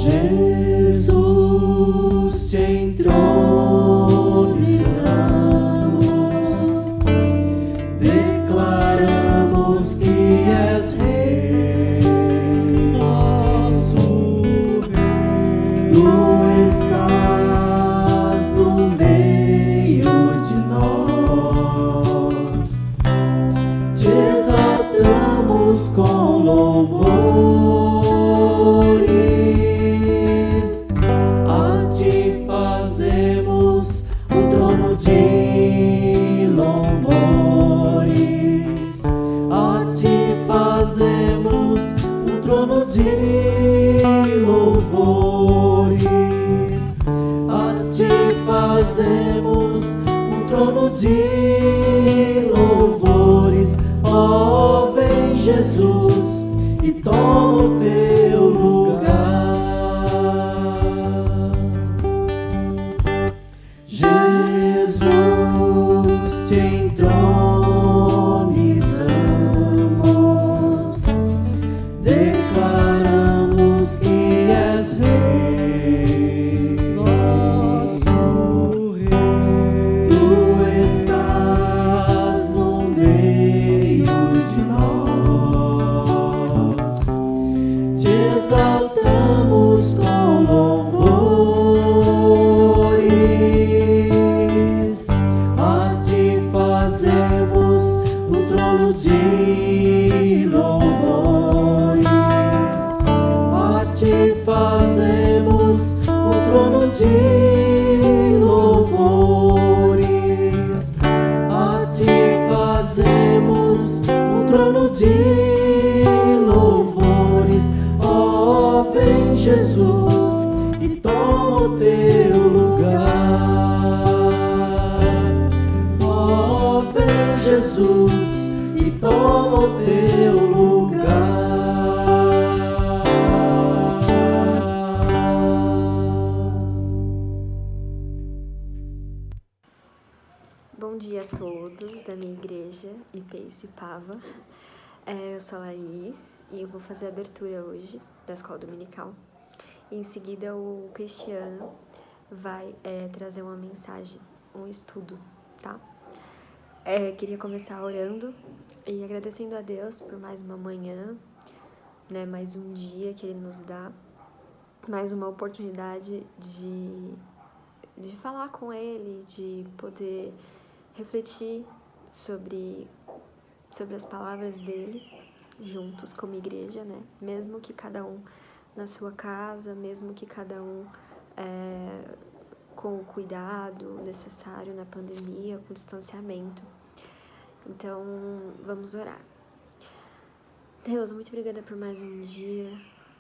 Jesus, te entronizamos, declaramos que és Rei, nosso Rei. Tu estás no meio de nós, te exaltamos com louvores, a ti fazemos um trono de louvores, a ti fazemos um trono de louvores, a ti fazemos um trono de louvores. Ó, vem Jesus e toma o teu lugar. Jesus, te entronizamos, declaramos que és Rei, nosso Rei. Tu estás no meio de nós, te exaltamos com louvores, a ti fazemos um trono de louvores, a ti fazemos um trono de louvores, a ti fazemos um trono de louvores. Ó, vem Jesus e toma o teu lugar. Ó, vem Jesus e toma o teu lugar. Bom dia a todos da minha igreja IPES Pava. Eu sou a Laís e eu vou fazer a abertura hoje da escola dominical. E em seguida o Cristiano vai trazer uma mensagem, um estudo, tá? Queria começar orando e agradecendo a Deus por mais uma manhã, né, mais um dia que Ele nos dá, mais uma oportunidade de falar com Ele, de poder refletir sobre as palavras dele, juntos como igreja, né? Mesmo que cada um na sua casa, mesmo que cada um com o cuidado necessário na pandemia, com distanciamento. Então, vamos orar. Deus, muito obrigada por mais um dia.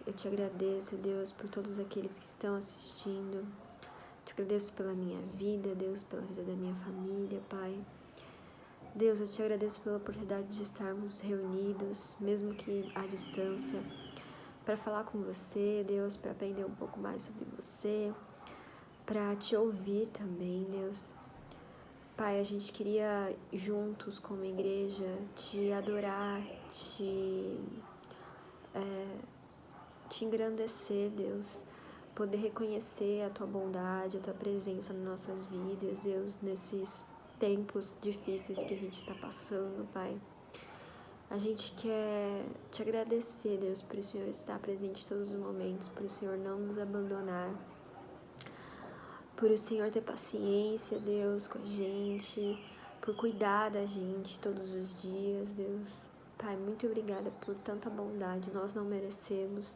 Eu te agradeço, Deus, por todos aqueles que estão assistindo. Te agradeço pela minha vida, Deus, pela vida da minha família, Pai. Deus, eu te agradeço pela oportunidade de estarmos reunidos, mesmo que à distância, para falar com você, Deus, para aprender um pouco mais sobre você, para te ouvir também, Deus. Pai, a gente queria juntos como igreja te adorar, te engrandecer, Deus, poder reconhecer a tua bondade, a tua presença nas nossas vidas, Deus, nesses tempos difíceis que a gente está passando, Pai. A gente quer te agradecer, Deus, por o Senhor estar presente em todos os momentos, por o Senhor não nos abandonar, por o Senhor ter paciência, Deus, com a gente, por cuidar da gente todos os dias, Deus. Pai, muito obrigada por tanta bondade, nós não merecemos,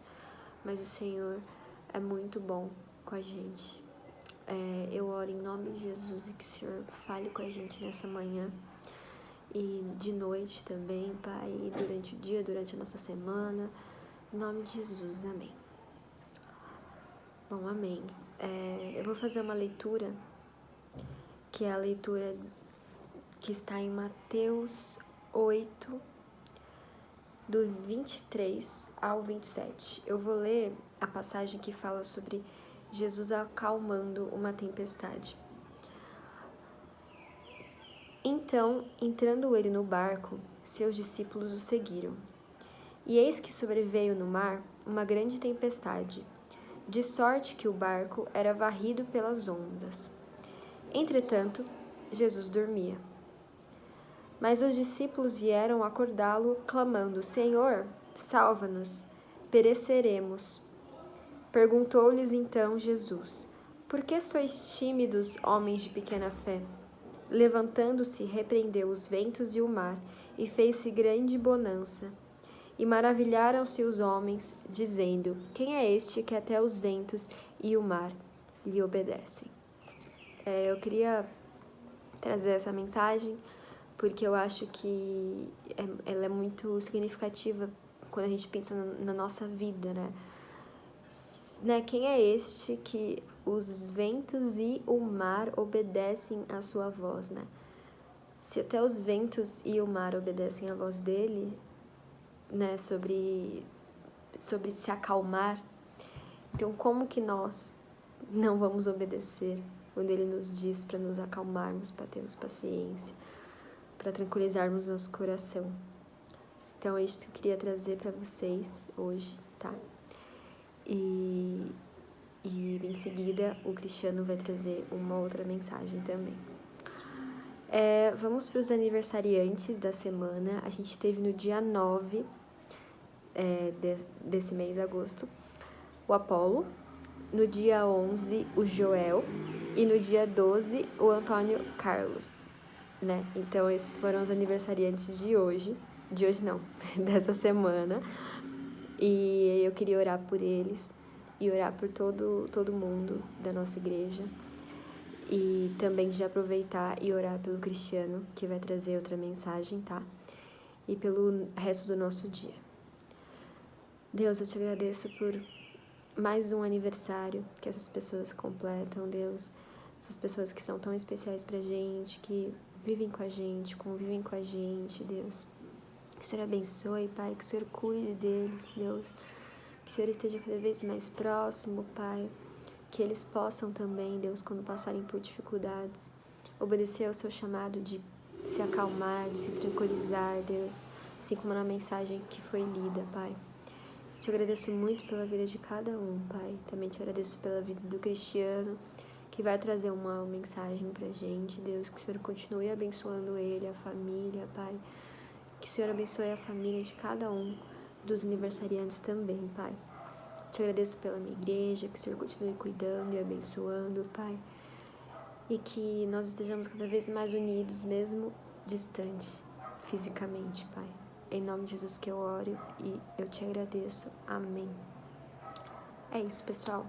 mas o Senhor é muito bom com a gente. Eu oro em nome de Jesus e que o Senhor fale com a gente nessa manhã e de noite também, Pai, e durante o dia, durante a nossa semana, em nome de Jesus, amém. Bom, amém. Eu vou fazer uma leitura, que é a leitura que está em Mateus 8, do 23 ao 27. Eu vou ler a passagem que fala sobre Jesus acalmando uma tempestade. Então, entrando ele no barco, seus discípulos o seguiram. E eis que sobreveio no mar uma grande tempestade, de sorte que o barco era varrido pelas ondas. Entretanto, Jesus dormia. Mas os discípulos vieram acordá-lo, clamando: Senhor, salva-nos, pereceremos. Perguntou-lhes então Jesus: Por que sois tímidos, homens de pequena fé? Levantando-se, repreendeu os ventos e o mar, e fez-se grande bonança. E maravilharam-se os homens, dizendo: Quem é este que até os ventos e o mar lhe obedecem? Eu queria trazer essa mensagem porque eu acho que ela é muito significativa quando a gente pensa na nossa vida, né? Quem é este que os ventos e o mar obedecem à sua voz, né? Se até os ventos e o mar obedecem à voz dele, né, sobre se acalmar, então como que nós não vamos obedecer quando ele nos diz para nos acalmarmos, para termos paciência, para tranquilizarmos nosso coração? Então é isso que eu queria trazer para vocês hoje, tá? E em seguida o Cristiano vai trazer uma outra mensagem também. Vamos para os aniversariantes da semana. A gente teve no dia 9 desse mês de agosto o Apolo, no dia 11 o Joel e no dia 12 o Antônio Carlos, né? Então esses foram os aniversariantes de hoje não, dessa semana, e eu queria orar por eles e orar por todo mundo da nossa igreja, e também já aproveitar e orar pelo Cristiano, que vai trazer outra mensagem, tá? E pelo resto do nosso dia. Deus, eu te agradeço por mais um aniversário que essas pessoas completam, Deus. Essas pessoas que são tão especiais pra gente, que vivem com a gente, convivem com a gente, Deus. Que o Senhor abençoe, Pai, que o Senhor cuide deles, Deus. Que o Senhor esteja cada vez mais próximo, Pai. Que eles possam também, Deus, quando passarem por dificuldades, obedecer ao seu chamado de se acalmar, de se tranquilizar, Deus. Assim como na mensagem que foi lida, Pai. Te agradeço muito pela vida de cada um, Pai. Também te agradeço pela vida do Cristiano, que vai trazer uma mensagem pra gente, Deus. Que o Senhor continue abençoando ele, a família, Pai. Que o Senhor abençoe a família de cada um dos aniversariantes também, Pai. Te agradeço pela minha igreja, que o Senhor continue cuidando e abençoando, Pai. E que nós estejamos cada vez mais unidos, mesmo distante, fisicamente, Pai. Em nome de Jesus que eu oro e eu te agradeço. Amém. É isso, pessoal.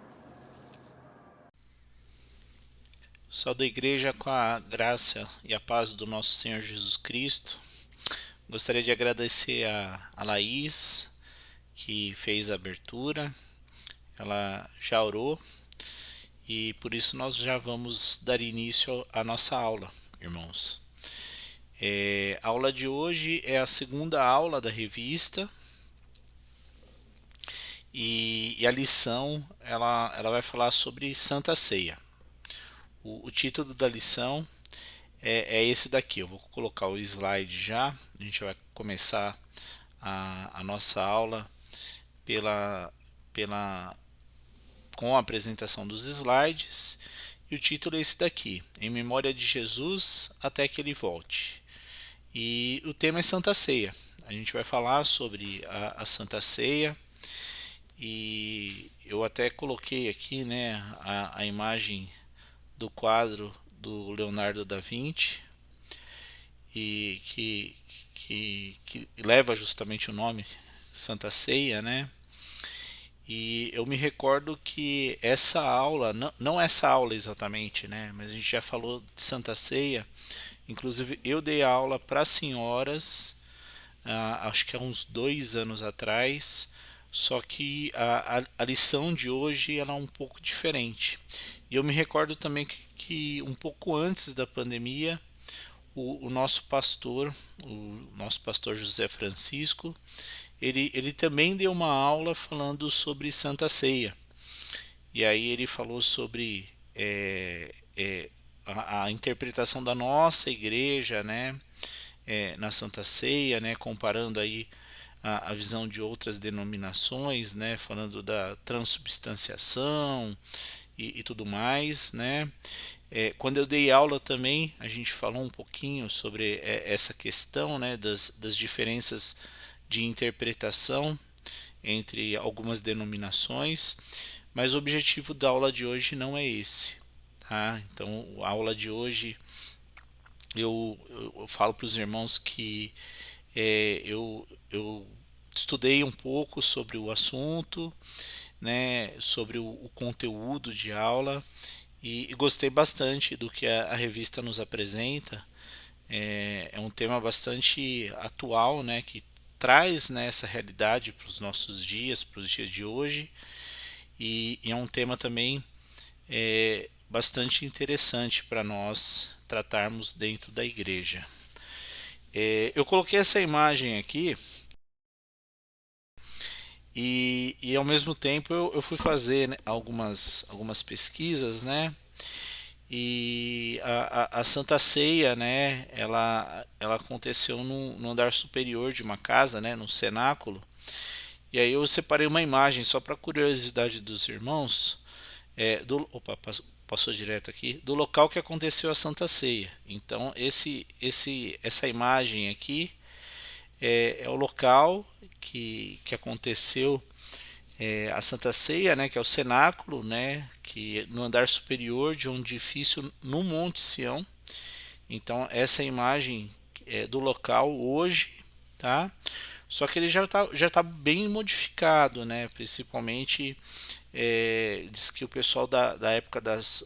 Saúdo a igreja com a graça e a paz do nosso Senhor Jesus Cristo. Gostaria de agradecer a Laís, que fez a abertura. Ela já orou e por isso nós já vamos dar início à nossa aula, irmãos. A aula de hoje é a segunda aula da revista e a lição ela vai falar sobre Santa Ceia. O título da lição é esse daqui. Eu vou colocar o slide já. A gente vai começar a nossa aula com a apresentação dos slides. E o título é esse daqui: Em memória de Jesus até que ele volte. E o tema é Santa Ceia. A gente vai falar sobre a Santa Ceia. E eu até coloquei aqui, né, a imagem do quadro do Leonardo da Vinci, e que leva justamente o nome Santa Ceia, né? E eu me recordo que essa aula, não essa aula exatamente, né? Mas a gente já falou de Santa Ceia. Inclusive eu dei aula para senhoras, acho que há uns 2 anos atrás. Só que a lição de hoje ela é um pouco diferente. E eu me recordo também que um pouco antes da pandemia, o nosso pastor José Francisco, ele também deu uma aula falando sobre Santa Ceia. E aí ele falou sobre a interpretação da nossa igreja, né, na Santa Ceia, né, comparando aí a visão de outras denominações, né, falando da transubstanciação e tudo mais, né. Quando eu dei aula também, a gente falou um pouquinho sobre essa questão, né, das diferenças de interpretação entre algumas denominações, mas o objetivo da aula de hoje não é esse, tá? Então, a aula de hoje eu falo para os irmãos que eu estudei um pouco sobre o assunto, né, sobre o conteúdo de aula e gostei bastante do que a revista nos apresenta. É um tema bastante atual, né, que traz, né, essa realidade para os nossos dias, para os dias de hoje, e é um tema também bastante interessante para nós tratarmos dentro da igreja. Eu coloquei essa imagem aqui e ao mesmo tempo eu fui fazer, né, algumas pesquisas, né? E a Santa Ceia, né? Ela aconteceu no andar superior de uma casa, né? No cenáculo. E aí eu separei uma imagem só para curiosidade dos irmãos. Passou direto aqui, do local que aconteceu a Santa Ceia. Então essa imagem aqui é o local que aconteceu a Santa Ceia, né, que é o cenáculo, né, que no andar superior de um edifício no Monte Sião. Então essa imagem é do local hoje, tá? Só que ele já tá bem modificado, né? Principalmente diz que o pessoal da época das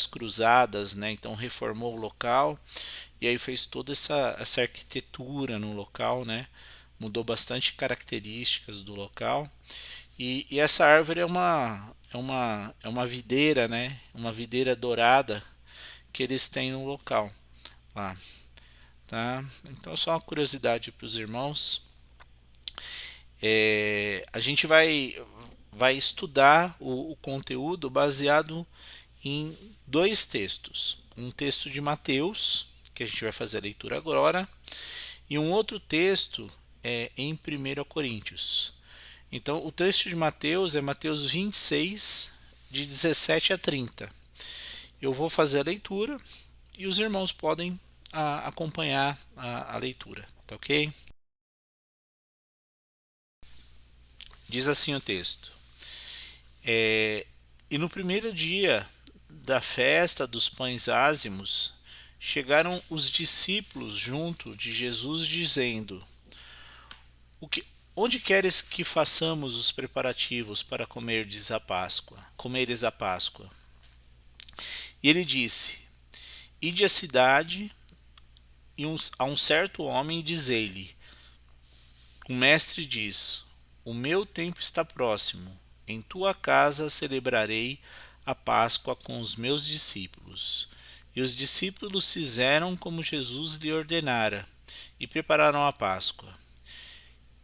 cruzadas, né? Então reformou o local e aí fez toda essa arquitetura no local, né? Mudou bastante características do local. E essa árvore é uma videira, né? Uma videira dourada que eles têm no local lá, tá? Então só uma curiosidade para os irmãos. A gente vai estudar o conteúdo baseado em dois textos. Um texto de Mateus, que a gente vai fazer a leitura agora, e um outro texto em 1 Coríntios. Então, o texto de Mateus é Mateus 26, de 17 a 30. Eu vou fazer a leitura e os irmãos podem acompanhar a leitura, tá ok? Diz assim o texto: E no primeiro dia da festa dos pães ázimos, chegaram os discípulos junto de Jesus, dizendo: Onde queres que façamos os preparativos para comeres a Páscoa? E ele disse: Ide à cidade a um certo homem e dizei-lhe: O mestre diz: O meu tempo está próximo. Em tua casa celebrarei a Páscoa com os meus discípulos. E os discípulos fizeram como Jesus lhe ordenara e prepararam a Páscoa.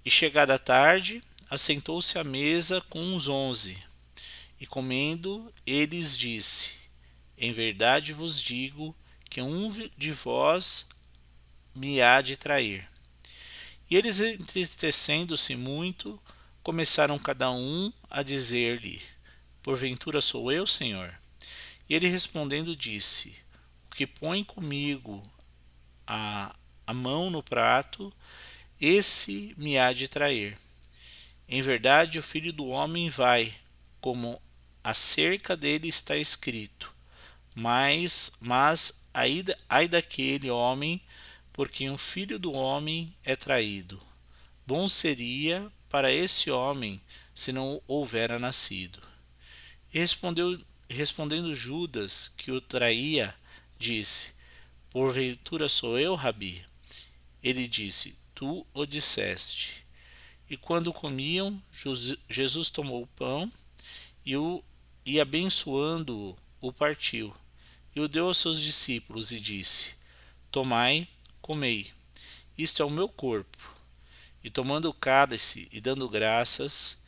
E chegada a tarde, assentou-se à mesa com os 11. E comendo, eles disse: Em verdade vos digo que um de vós me há de trair. E eles, entristecendo-se muito, começaram cada um a dizer-lhe: Porventura sou eu, Senhor? E ele respondendo disse: O que põe comigo a mão no prato, esse me há de trair. Em verdade, o Filho do Homem vai, como acerca dele está escrito. Mas ai daquele homem por quem o Filho do Homem é traído. Bom seria para esse homem se não houvera nascido. E respondendo Judas, que o traía, disse: Porventura sou eu, Rabi? Ele disse: Tu o disseste. E quando comiam, Jesus tomou o pão e abençoando-o, o partiu. E o deu aos seus discípulos e disse: Tomai, comei, isto é o meu corpo. E tomando o cálice e dando graças,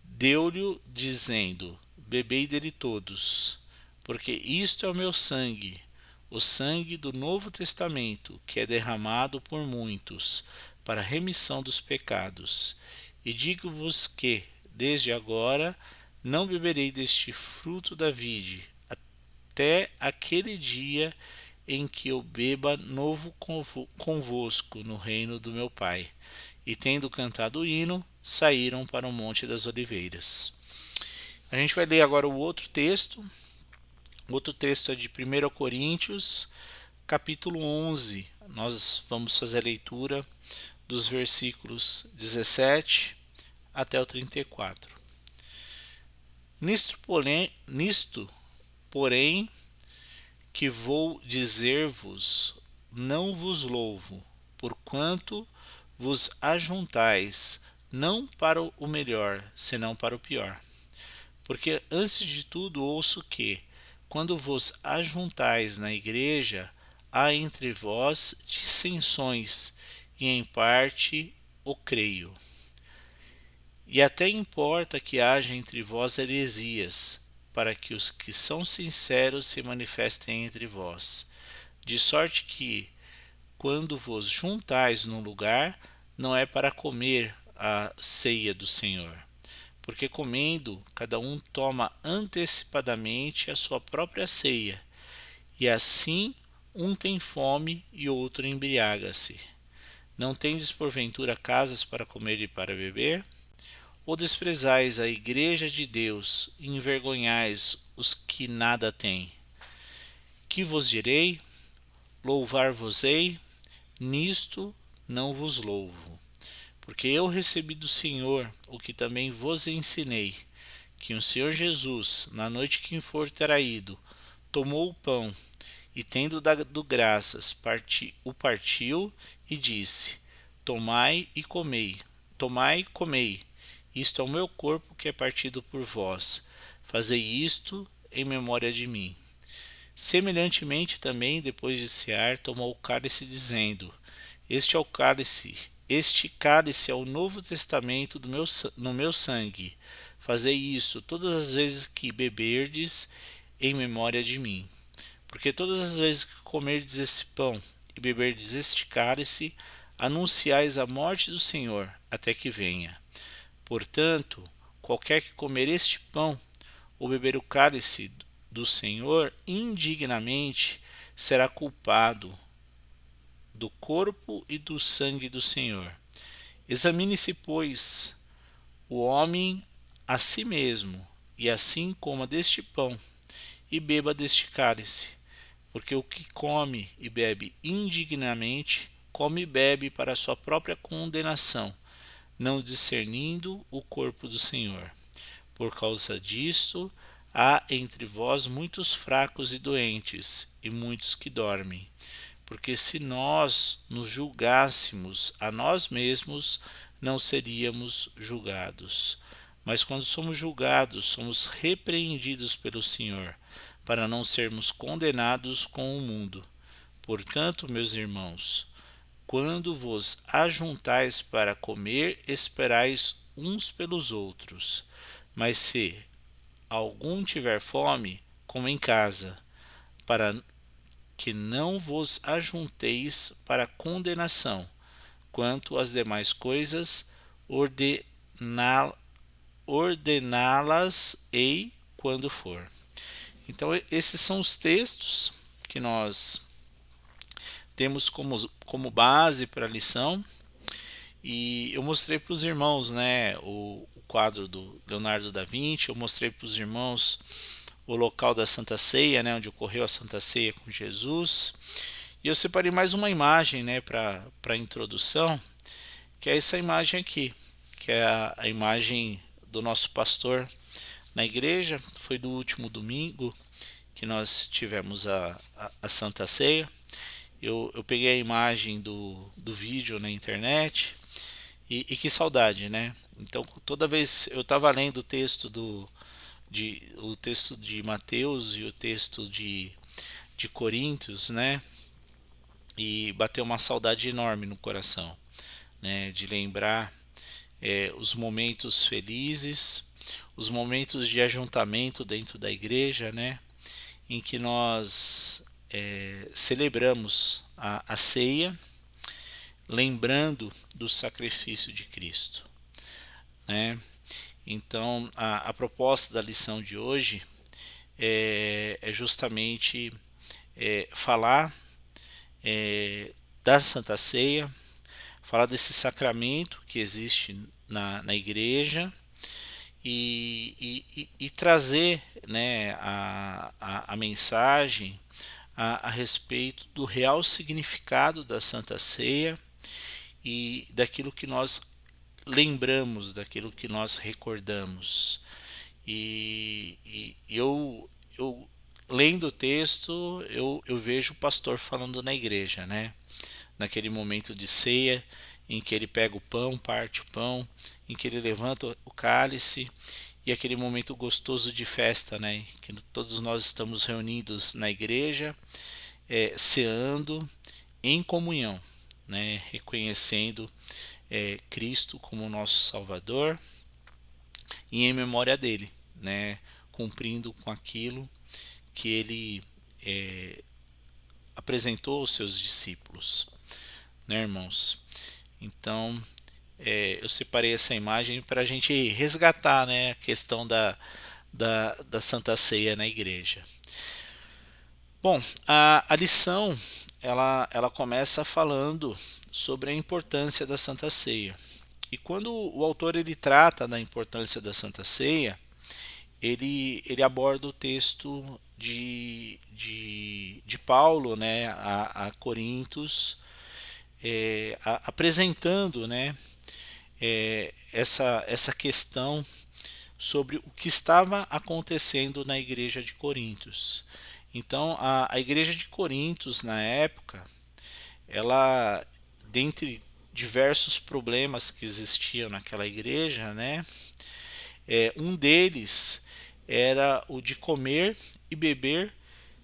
deu-lhe, dizendo: Bebei dele todos, porque isto é o meu sangue, o sangue do Novo Testamento, que é derramado por muitos para a remissão dos pecados. E digo-vos que, desde agora, não beberei deste fruto da vide, até aquele dia em que eu beba novo convosco no reino do meu Pai. E tendo cantado o hino, saíram para o Monte das Oliveiras. A gente vai ler agora o outro texto. O outro texto é de 1 Coríntios, capítulo 11. Nós vamos fazer a leitura dos versículos 17 até o 34. Nisto, porém, que vou dizer-vos, não vos louvo, porquanto vos ajuntais, não para o melhor, senão para o pior. Porque antes de tudo ouço que, quando vos ajuntais na igreja, há entre vós dissensões, e em parte o creio. E até importa que haja entre vós heresias, para que os que são sinceros se manifestem entre vós. De sorte que, quando vos juntais num lugar, não é para comer a ceia do Senhor. Porque comendo, cada um toma antecipadamente a sua própria ceia, e assim um tem fome e outro embriaga-se. Não tendes porventura casas para comer e para beber? Ou desprezais a igreja de Deus e envergonhais os que nada têm? Que vos direi? Louvar-vos-ei? Nisto não vos louvo. Porque eu recebi do Senhor o que também vos ensinei, que o Senhor Jesus, na noite que for traído, tomou o pão e, tendo dado graças, o partiu e disse: Tomai e comei, isto é o meu corpo que é partido por vós. Fazei isto em memória de mim. Semelhantemente também, depois de cear, tomou o cálice, dizendo: Este cálice é o novo testamento no meu sangue. Fazei isso todas as vezes que beberdes, em memória de mim. Porque todas as vezes que comerdes esse pão e beberdes este cálice, anunciais a morte do Senhor, até que venha. Portanto, qualquer que comer este pão ou beber o cálice do Senhor indignamente, será culpado do corpo e do sangue do Senhor. Examine-se, pois, o homem a si mesmo, e assim coma deste pão e beba deste cálice. Porque o que come e bebe indignamente, come e bebe para a sua própria condenação, não discernindo o corpo do Senhor. Por causa disto, há entre vós muitos fracos e doentes, e muitos que dormem. Porque se nós nos julgássemos a nós mesmos, não seríamos julgados. Mas quando somos julgados, somos repreendidos pelo Senhor, para não sermos condenados com o mundo. Portanto, meus irmãos, quando vos ajuntais para comer, esperais uns pelos outros. Mas se algum tiver fome, coma em casa, para que não vos ajunteis para condenação. Quanto às demais coisas, ordená-las-ei quando for. Então, esses são os textos que nós temos como base para a lição. E eu mostrei para os irmãos, né, o quadro do Leonardo da Vinci. Eu mostrei para os irmãos o local da Santa Ceia, né, onde ocorreu a Santa Ceia com Jesus. E eu separei mais uma imagem, né, para a introdução, que é essa imagem aqui, que é a imagem do nosso pastor na igreja. Foi do último domingo que nós tivemos a Santa Ceia. Eu peguei a imagem do vídeo na internet e que saudade, né? Então, toda vez eu estava lendo o texto o texto de Mateus e o texto de Coríntios, né? E bateu uma saudade enorme no coração, né? De lembrar os momentos felizes, os momentos de ajuntamento dentro da igreja, né? Em que nós celebramos a ceia, lembrando do sacrifício de Cristo, né? Então, a proposta da lição de hoje é justamente falar da Santa Ceia, falar desse sacramento que existe na igreja e trazer, né, a mensagem a respeito do real significado da Santa Ceia e daquilo que nós lembramos, daquilo que nós recordamos. Eu lendo o texto, eu vejo o pastor falando na igreja, né? Naquele momento de ceia, em que ele pega o pão, parte o pão, em que ele levanta o cálice, e aquele momento gostoso de festa, né? Que todos nós estamos reunidos na igreja, ceando em comunhão, né? Reconhecendo Cristo como nosso Salvador e em memória dele, né? Cumprindo com aquilo que ele apresentou aos seus discípulos, né, irmãos? Então, eu separei essa imagem para a gente resgatar, né, a questão da Santa Ceia na igreja. Bom, a lição ela começa falando sobre a importância da Santa Ceia. E quando o autor ele trata da importância da Santa Ceia, ele aborda o texto de Paulo, né, a Coríntios, apresentando, né, essa questão sobre o que estava acontecendo na igreja de Coríntios. Então, a igreja de Coríntios, na época, ela, dentre diversos problemas que existiam naquela igreja, né, um deles era o de comer e beber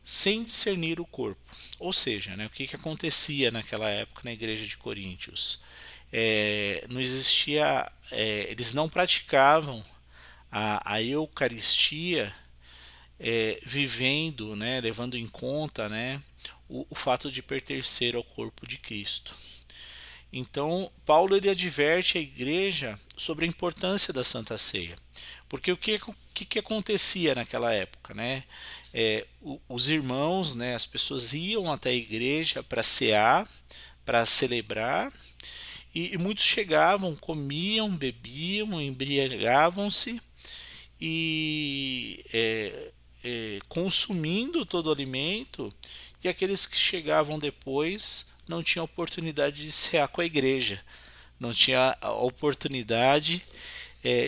sem discernir o corpo. Ou seja, né, o que acontecia naquela época na igreja de Coríntios? Não existia, eles não praticavam a Eucaristia, vivendo, né, levando em conta, né, o fato de pertencer ao corpo de Cristo. Então, Paulo ele adverte a igreja sobre a importância da Santa Ceia. Porque o que acontecia naquela época, né? Os irmãos, né, as pessoas iam até a igreja para cear, para celebrar, e muitos chegavam, comiam, bebiam, embriagavam-se e consumindo todo o alimento, e aqueles que chegavam depois não tinham oportunidade de cear com a igreja, não tinha a oportunidade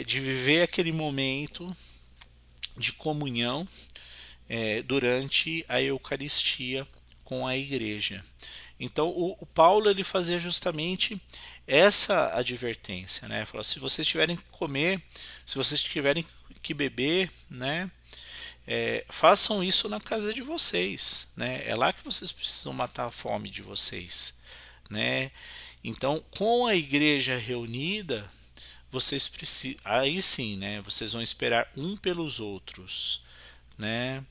de viver aquele momento de comunhão durante a Eucaristia com a igreja. Então o Paulo ele fazia justamente essa advertência, né? Falou: se vocês tiverem que comer, se vocês tiverem que beber, né? Façam isso na casa de vocês, né? É lá que vocês precisam matar a fome de vocês, né? Então, com a igreja reunida, vocês precisam, aí sim, né? Vocês vão esperar um pelos outros, né?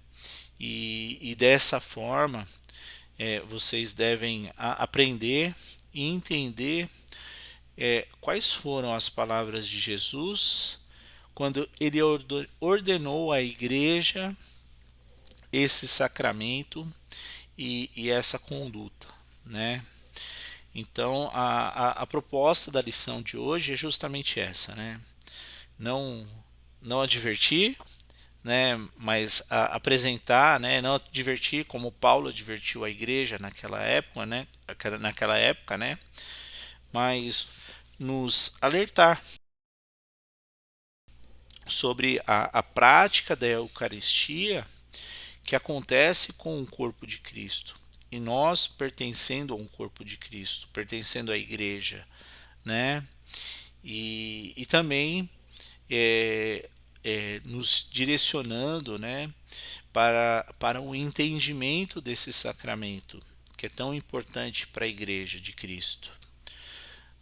E dessa forma, vocês devem aprender e entender quais foram as palavras de Jesus quando ele ordenou à igreja esse sacramento e essa conduta, né? Então, a proposta da lição de hoje é justamente essa, né? Não advertir, né? Mas apresentar, né? Não advertir como Paulo advertiu a igreja naquela época, né? Né? Mas nos alertar sobre a prática da Eucaristia que acontece com o corpo de Cristo. E nós pertencendo a um corpo de Cristo, pertencendo à igreja, né? E também nos direcionando, né, para o entendimento desse sacramento, que é tão importante para a igreja de Cristo.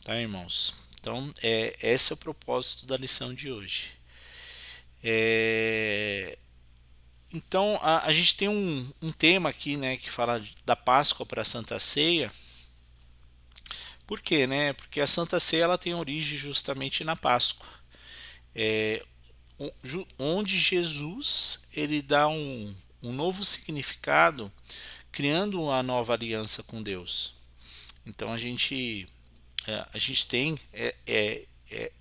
Tá, irmãos? Então, esse é o propósito da lição de hoje. Então, a gente tem um tema aqui, né, que fala da Páscoa para a Santa Ceia, Por quê, né? Porque a Santa Ceia ela tem origem justamente na Páscoa, onde Jesus ele dá um novo significado, criando uma nova aliança com Deus. Então a gente tem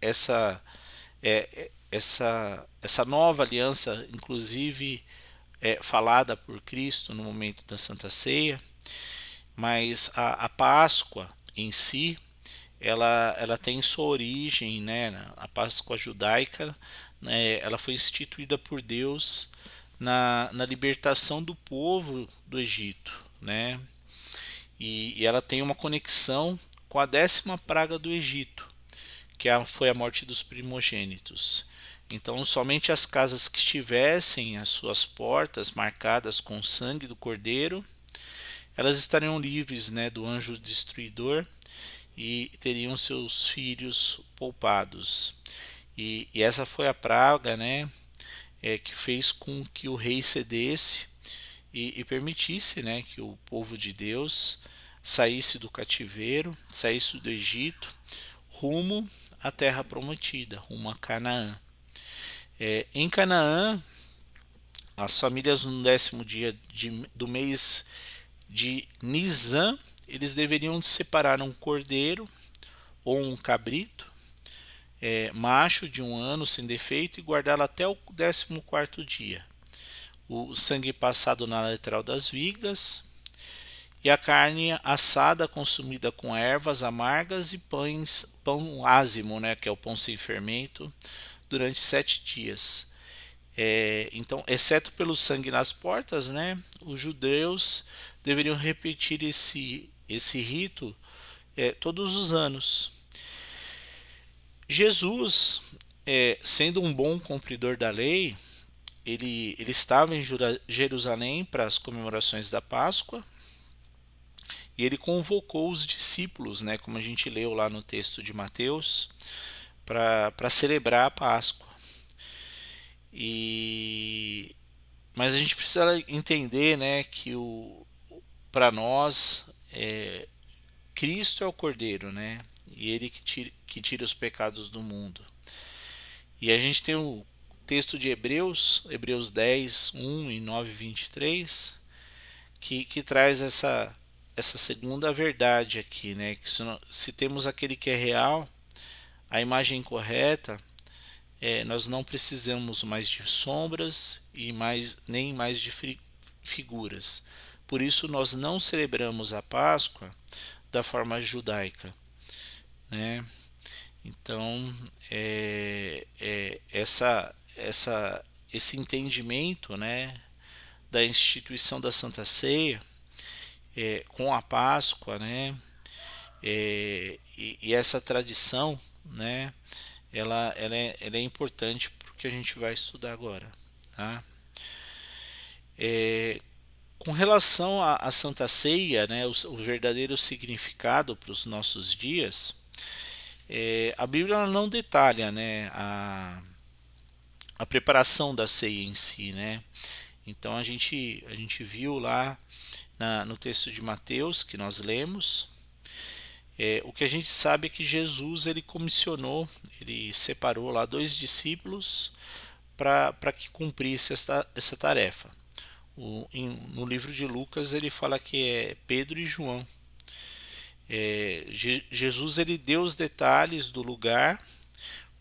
essa nova aliança, inclusive falada por Cristo no momento da Santa Ceia, mas a Páscoa em si, ela tem sua origem, né, a Páscoa judaica, né, ela foi instituída por Deus na libertação do povo do Egito, né, e ela tem uma conexão com a 10ª praga do Egito, que foi a morte dos primogênitos. Então, somente as casas que tivessem as suas portas marcadas com o sangue do cordeiro, elas estariam livres, né, do anjo destruidor e teriam seus filhos poupados. E essa foi a praga, né, que fez com que o rei cedesse e permitisse, né, que o povo de Deus saísse do cativeiro, saísse do Egito, rumo à terra prometida, rumo a Canaã. Em Canaã, as famílias no 10º dia do mês de Nisan, eles deveriam separar um cordeiro ou um cabrito, macho de 1 ano sem defeito, e guardá-lo até o 14º dia. O sangue passado na lateral das vigas, e a carne assada consumida com ervas amargas e pão ázimo, né, que é o pão sem fermento, durante 7 dias. Então, exceto pelo sangue nas portas, né, os judeus deveriam repetir esse rito todos os anos. Jesus, sendo um bom cumpridor da lei, ele estava em Jerusalém para as comemorações da Páscoa, e ele convocou os discípulos, né, como a gente leu lá no texto de Mateus, para celebrar a Páscoa. Mas a gente precisa entender, né, que para nós Cristo é o Cordeiro, né, e ele que tira os pecados do mundo. E a gente tem o texto de Hebreus 10, 1 e 9, 23, que traz essa segunda verdade aqui, né, que se temos aquele que é real, a imagem correta, nós não precisamos mais de sombras e nem mais de figuras. Por isso nós não celebramos a Páscoa da forma judaica, né? Então esse entendimento, né, da instituição da Santa Ceia com a Páscoa, né, e essa tradição, né, ela é importante porque a gente vai estudar agora, tá? Com relação à Santa Ceia, né, o verdadeiro significado para os nossos dias, a Bíblia não detalha, né, a preparação da ceia em si, né? Então a gente viu lá no texto de Mateus que nós lemos, o que a gente sabe é que Jesus ele comissionou, ele separou lá 2 discípulos para que cumprisse essa tarefa. No livro de Lucas ele fala que é Pedro e João. Jesus ele deu os detalhes do lugar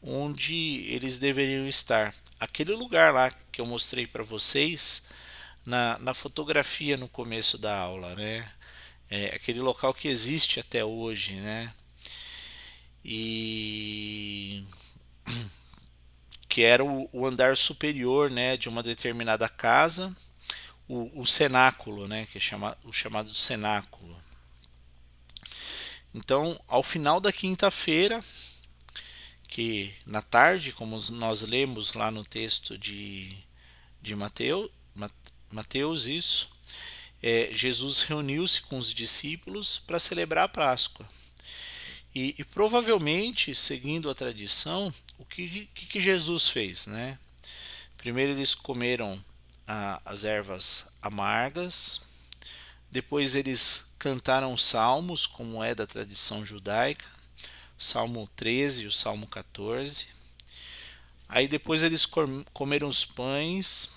onde eles deveriam estar. Aquele lugar lá que eu mostrei para vocês na fotografia no começo da aula, né? Aquele local que existe até hoje, né? E que era o andar superior, né, de uma determinada casa, o cenáculo, né, que é o chamado cenáculo. Então, ao final da quinta-feira, que na tarde, como nós lemos lá no texto de Mateus, isso, Jesus reuniu-se com os discípulos para celebrar a Páscoa. E provavelmente, seguindo a tradição, o que Jesus fez, né? Primeiro eles comeram as ervas amargas, Depois eles cantaram salmos, como é da tradição judaica, Salmo 13 e o Salmo 14. Aí depois eles comeram os pães,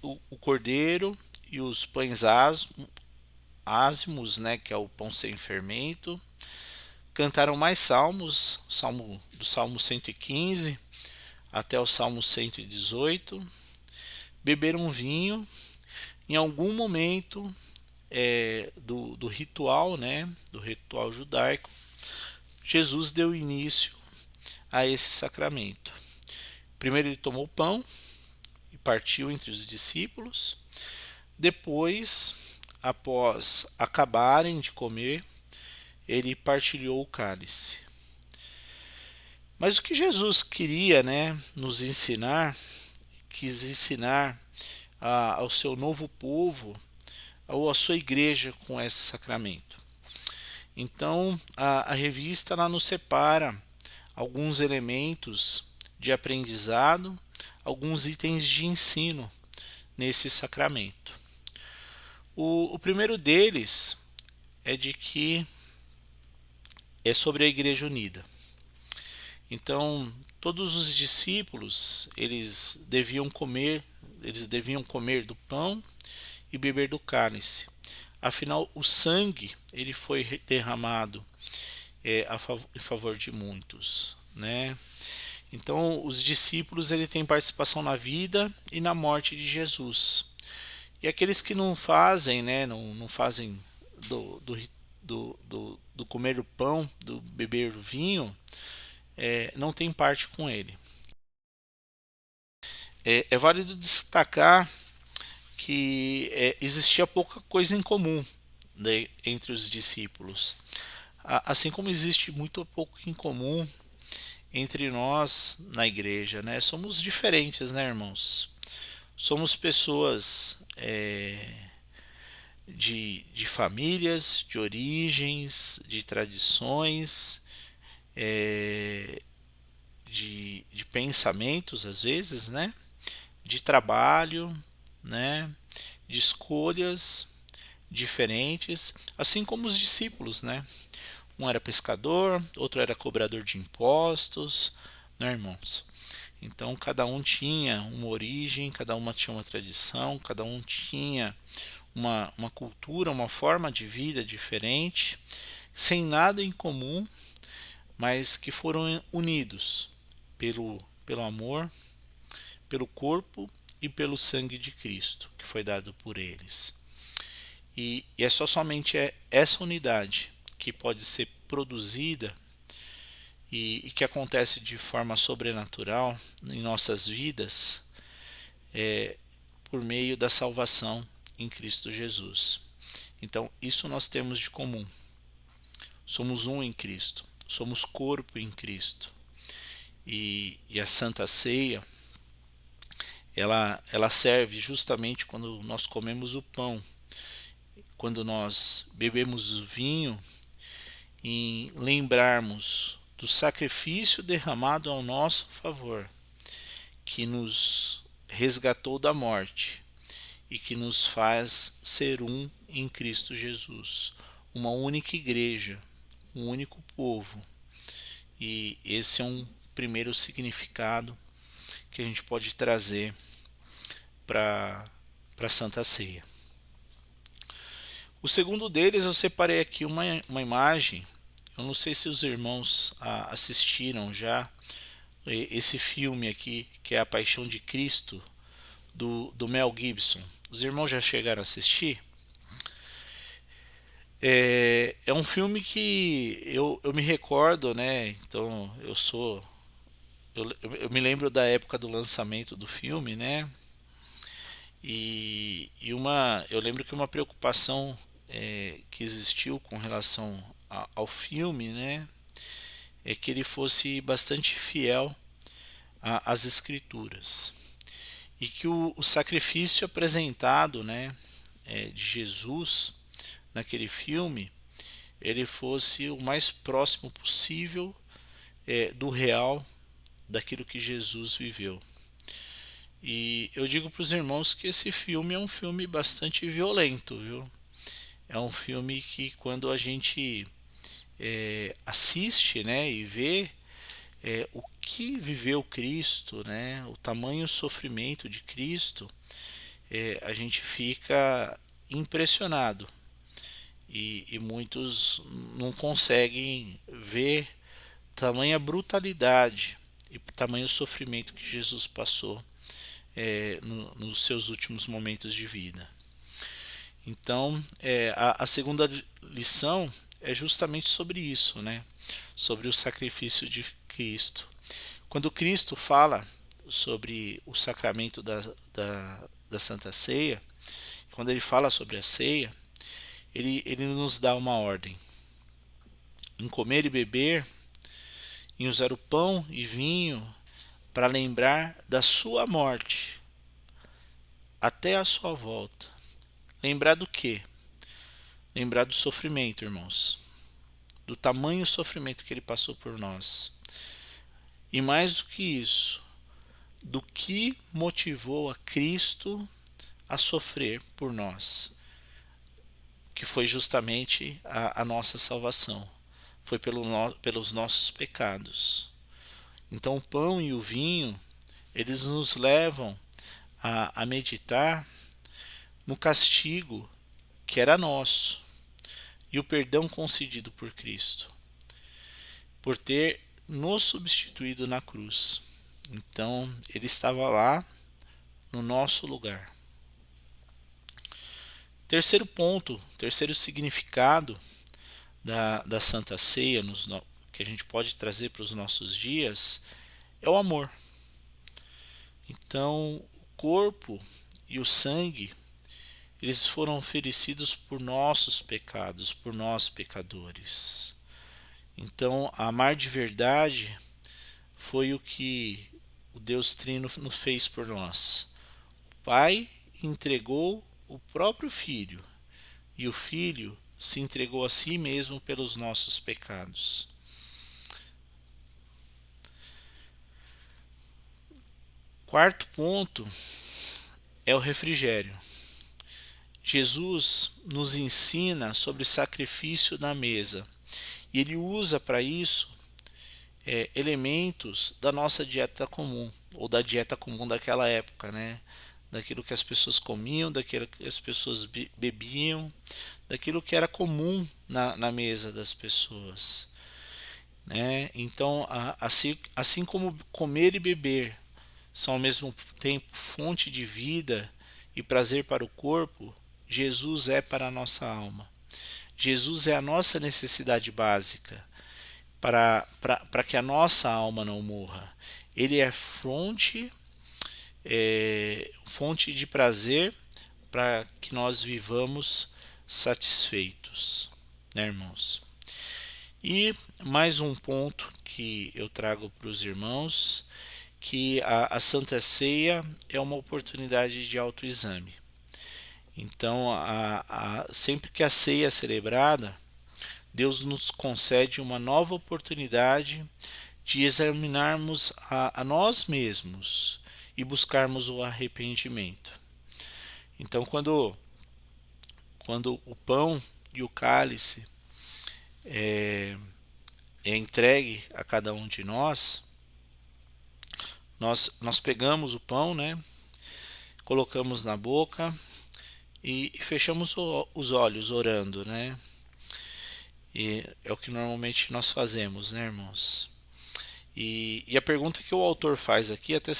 o cordeiro e os pães ázimos, né, que é o pão sem fermento. Cantaram mais salmos, do Salmo 115 até o Salmo 118. Beberam vinho. Em algum momento do ritual, né, do ritual judaico, Jesus deu início a esse sacramento. Primeiro ele tomou o pão e partiu entre os discípulos. Depois, após acabarem de comer, ele partilhou o cálice. Mas o que Jesus queria, né, nos ensinar, quis ensinar ao seu novo povo, ou à sua igreja com esse sacramento. Então, a revista ela nos separa alguns elementos de aprendizado, alguns itens de ensino nesse sacramento. O primeiro deles é de que é sobre a Igreja Unida. Então, todos os discípulos, eles deviam comer do pão e beber do cálice. Afinal, o sangue ele foi derramado em favor de muitos, né? Então, os discípulos ele têm participação na vida e na morte de Jesus. E aqueles que não fazem, né, não fazem do comer o pão, do beber o vinho, não tem parte com ele. É válido destacar que existia pouca coisa em comum, né, entre os discípulos. Assim como existe muito pouco em comum entre nós na igreja, né? Somos diferentes, né, irmãos? Somos pessoas de famílias, de origens, de tradições, de pensamentos, às vezes, né? De trabalho, né? De escolhas diferentes, assim como os discípulos, né? Um era pescador, outro era cobrador de impostos, né, irmãos? Então cada um tinha uma origem, cada uma tinha uma tradição, cada um tinha uma cultura, uma forma de vida diferente, sem nada em comum, mas que foram unidos pelo amor, pelo corpo e pelo sangue de Cristo, que foi dado por eles. E é somente essa unidade que pode ser produzida e que acontece de forma sobrenatural em nossas vidas por meio da salvação em Cristo Jesus. Então, isso nós temos de comum. Somos um em Cristo, somos corpo em Cristo. E a Santa Ceia, ela serve justamente quando nós comemos o pão, quando nós bebemos o vinho, em lembrarmos do sacrifício derramado ao nosso favor, que nos resgatou da morte e que nos faz ser um em Cristo Jesus, uma única igreja, um único povo. E esse é um primeiro significado que a gente pode trazer para a Santa Ceia. O segundo deles, eu separei aqui uma imagem. Eu não sei se os irmãos assistiram já esse filme aqui, que é A Paixão de Cristo, do Mel Gibson. Os irmãos já chegaram a assistir? É um filme que eu me recordo, né? Então eu me lembro da época do lançamento do filme, né? Eu lembro que uma preocupação que existiu com relação ao filme, né, é que ele fosse bastante fiel às escrituras e que o sacrifício apresentado, né, de Jesus naquele filme, ele fosse o mais próximo possível do real, daquilo que Jesus viveu. E eu digo para os irmãos que esse filme é um filme bastante violento, viu? É um filme que quando a gente assiste, né, e vê o que viveu Cristo, né, o tamanho sofrimento de Cristo, a gente fica impressionado e muitos não conseguem ver tamanha brutalidade e tamanho sofrimento que Jesus passou nos seus últimos momentos de vida. Então, a segunda lição é justamente sobre isso, né? Sobre o sacrifício de Cristo. Quando Cristo fala sobre o sacramento da Santa Ceia, quando ele fala sobre a ceia, ele nos dá uma ordem: em comer e beber, em usar o pão e vinho para lembrar da sua morte até a sua volta. Lembrar do quê? Lembrar do sofrimento, irmãos. Do tamanho sofrimento que ele passou por nós. E mais do que isso, do que motivou a Cristo a sofrer por nós, que foi justamente a nossa salvação. Foi pelos nossos pecados. Então o pão e o vinho, eles nos levam a meditar no castigo que era nosso e o perdão concedido por Cristo, por ter nos substituído na cruz. Então ele estava lá no nosso lugar. Terceiro ponto, terceiro significado da Santa Ceia que a gente pode trazer para os nossos dias é o amor. Então o corpo e o sangue, eles foram oferecidos por nossos pecados, por nós pecadores. Então, amar de verdade foi o que o Deus Trino nos fez por nós. O Pai entregou o próprio Filho, e o Filho se entregou a si mesmo pelos nossos pecados. Quarto ponto é o refrigério. Jesus nos ensina sobre sacrifício na mesa, e ele usa para isso elementos da nossa dieta comum, ou da dieta comum daquela época, né? Daquilo que as pessoas comiam, daquilo que as pessoas bebiam, daquilo que era comum na mesa das pessoas, né? Então, assim como comer e beber são ao mesmo tempo fonte de vida e prazer para o corpo, Jesus é para a nossa alma. Jesus é a nossa necessidade básica para que a nossa alma não morra. Ele é fonte de prazer para que nós vivamos satisfeitos, né, irmãos? E mais um ponto que eu trago para os irmãos, que a Santa Ceia é uma oportunidade de autoexame. Então, sempre que a ceia é celebrada, Deus nos concede uma nova oportunidade de examinarmos a nós mesmos e buscarmos o arrependimento. Então, quando o pão e o cálice é entregue a cada um de nós pegamos o pão, né? Colocamos na boca e fechamos os olhos orando, né? E é o que normalmente nós fazemos, né, irmãos? E a pergunta que o autor faz aqui, até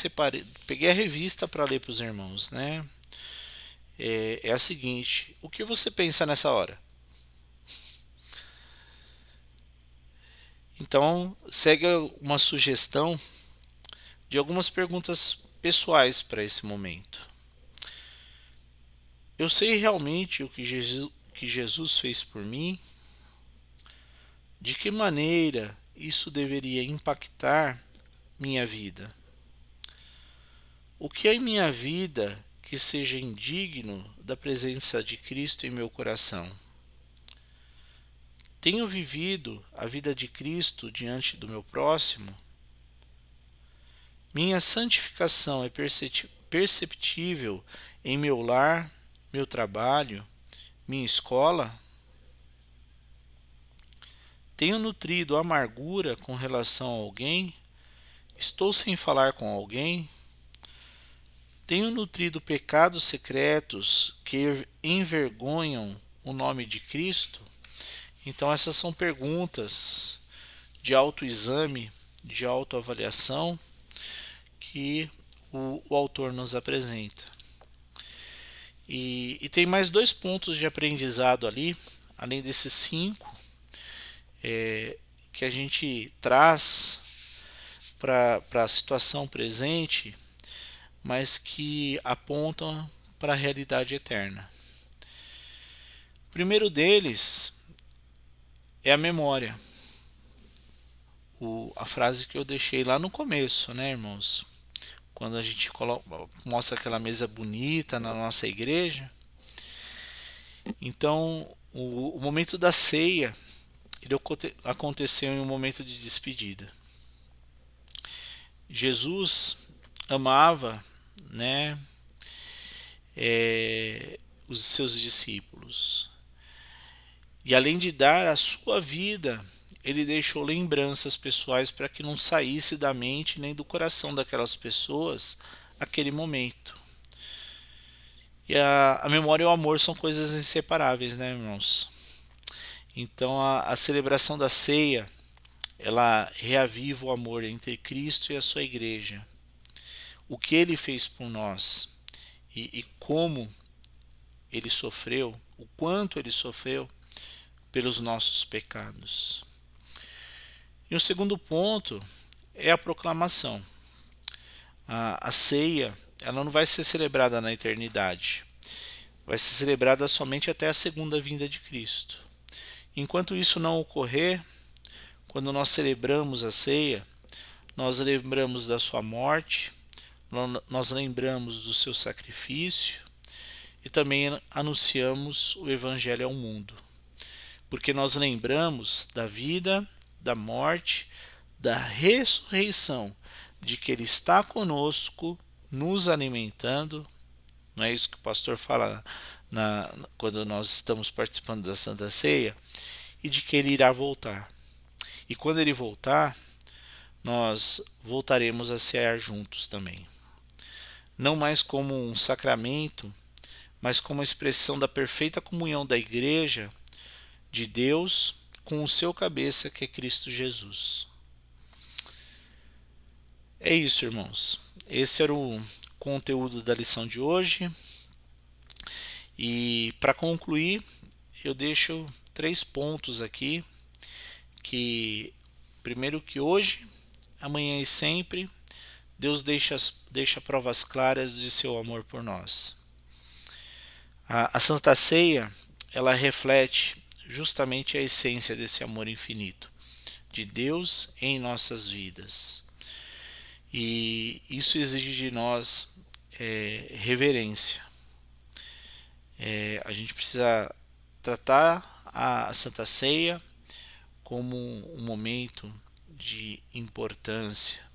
peguei a revista para ler para os irmãos, né? É a seguinte: o que você pensa nessa hora? Então, segue uma sugestão de algumas perguntas pessoais para esse momento. Eu sei realmente o que Jesus fez por mim? De que maneira isso deveria impactar minha vida? O que há em minha vida que seja indigno da presença de Cristo em meu coração? Tenho vivido a vida de Cristo diante do meu próximo? Minha santificação é perceptível em meu lar, meu trabalho, minha escola? Tenho nutrido amargura com relação a alguém? Estou sem falar com alguém? Tenho nutrido pecados secretos que envergonham o nome de Cristo? Então, essas são perguntas de autoexame, de autoavaliação que o autor nos apresenta. E tem mais 2 pontos de aprendizado ali, além desses 5, que a gente traz para a situação presente, mas que apontam para a realidade eterna. O primeiro deles é a memória. A frase que eu deixei lá no começo, né, irmãos? Quando a gente mostra aquela mesa bonita na nossa igreja. Então, o momento da ceia, ele aconteceu em um momento de despedida. Jesus amava, né, os seus discípulos. E além de dar a sua vida, ele deixou lembranças pessoais para que não saísse da mente nem do coração daquelas pessoas aquele momento. E a memória e o amor são coisas inseparáveis, né, irmãos? Então a celebração da ceia, ela reaviva o amor entre Cristo e a sua igreja. O que ele fez por nós e como ele sofreu, o quanto ele sofreu pelos nossos pecados. E o segundo ponto é a proclamação. A ceia, ela não vai ser celebrada na eternidade. Vai ser celebrada somente até a segunda vinda de Cristo. Enquanto isso não ocorrer, quando nós celebramos a ceia, nós lembramos da sua morte, nós lembramos do seu sacrifício e também anunciamos o Evangelho ao mundo. Porque nós lembramos da vida, da morte, da ressurreição, de que Ele está conosco, nos alimentando. Não é isso que o pastor fala quando nós estamos participando da Santa Ceia? E de que Ele irá voltar. E quando Ele voltar, nós voltaremos a cear juntos também. Não mais como um sacramento, mas como expressão da perfeita comunhão da Igreja de Deus com o seu cabeça, que é Cristo Jesus. É isso, irmãos. Esse era o conteúdo da lição de hoje. E para concluir, eu deixo 3 pontos aqui, que primeiro, que hoje, amanhã e sempre, Deus deixa provas claras de seu amor por nós. A Santa Ceia, ela reflete justamente a essência desse amor infinito de Deus em nossas vidas. E isso exige de nós reverência. A gente precisa tratar a Santa Ceia como um momento de importância.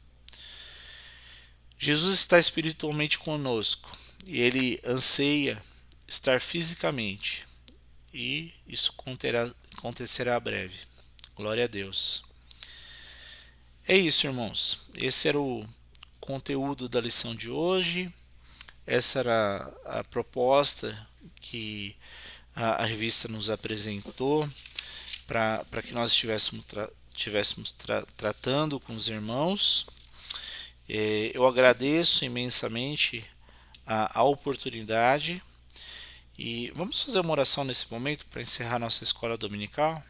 Jesus está espiritualmente conosco e Ele anseia estar fisicamente, e isso acontecerá breve. Glória a Deus. É isso, irmãos. Esse era o conteúdo da lição de hoje. Essa era a proposta que a revista nos apresentou para que nós estivéssemos tratando com os irmãos. Eu agradeço imensamente a oportunidade. E vamos fazer uma oração nesse momento para encerrar nossa escola dominical.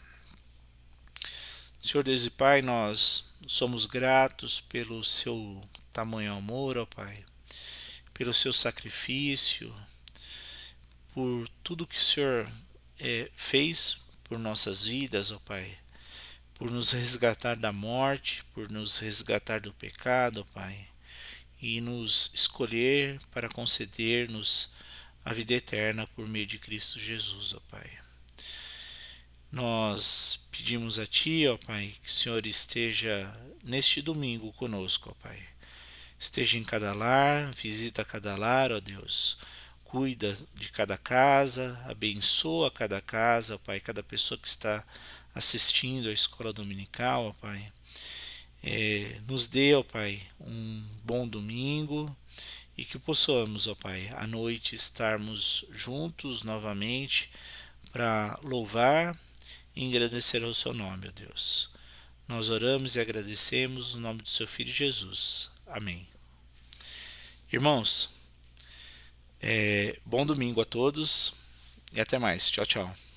Senhor Deus e Pai, nós somos gratos pelo seu tamanho amor, ó Pai, pelo seu sacrifício, por tudo que o Senhor fez por nossas vidas, ó Pai, por nos resgatar da morte, por nos resgatar do pecado, ó Pai, e nos escolher para conceder-nos a vida eterna por meio de Cristo Jesus, ó Pai. Nós pedimos a Ti, ó Pai, que o Senhor esteja neste domingo conosco, ó Pai. esteja em cada lar, visita cada lar, ó Deus. Cuida de cada casa, abençoa cada casa, ó Pai, cada pessoa que está assistindo à escola dominical, ó Pai. Nos dê, ó Pai, um bom domingo e que possamos, ó Pai, à noite estarmos juntos novamente para louvar e engrandecer o seu nome, ó Deus. Nós oramos e agradecemos no nome do seu Filho Jesus. Amém. Irmãos, bom domingo a todos e até mais. Tchau, tchau.